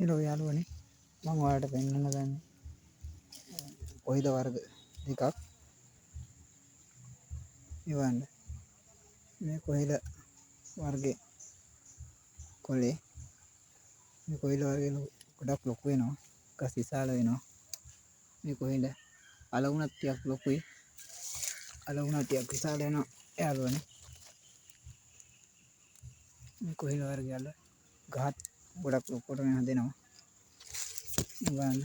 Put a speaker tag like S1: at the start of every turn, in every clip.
S1: hello යාළුවනේ මම ඔයාලට පෙන්වන්න දන්නේ කොයිද වර්ග දෙකක් ඉවන්න මේ කොයිල වර්ගේ කොලේ මේ කොයිල වර්ගේ ගොඩක් ලොකු වෙනවා ගස් විශාල වෙනවා මේ කොයිල අල වුණත් ටිකක් ලොකුයි අල වුණත් ටිකක් විශාල වෙනවා යාළුවනේ මේ කොයිල වර්ගේ අල ගහත් ගොඩක් ලොකුට හැදෙනවා ඉවන්න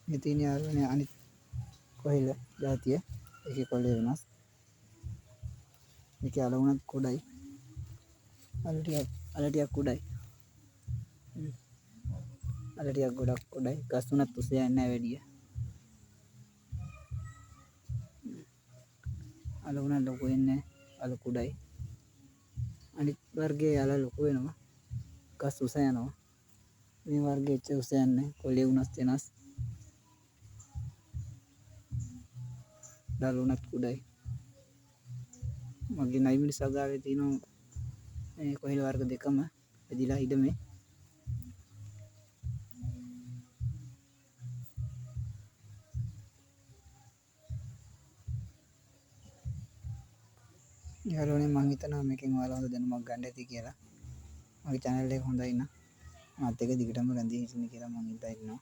S1: ඉතින් යාළුවනේ අනිත් කොයිල જાතිය ඒකේ කොළේ වෙනස් මේකේ අල වුණත් කුඩයි අල ටිකක් කුඩයි අල ටිකක් ගොඩක් කුඩයි ගස් උනත් උස යන්නේ නැහැ වැඩිය අල වුණත් ලොකු වෙන්නේ අල කුඩයි අනිත් වර්ගයේ අල ලොකු වෙනවා ගස් උස යනවා මේ වර්ගයේ එච්චර උස යන්නේ නැහැ කොළේ උනත් වෙනස් දල උනත් කුඩයි මගේ නයි මිනිස් අගාවේ තියෙනවා මේ කොයිල වර්ග දෙකම එදිලා ඉඩමේ යාළුවනේ මං හිතනවා මේකෙන් ඔයාලා හොඳ දැනුමක් ගන්න ඇති කියලා මගේ channel එක හොඳයි නම් මාත් එක්ක දිගටම රැඳී හිටින්න කියලා මං හිතා ඉන්නවා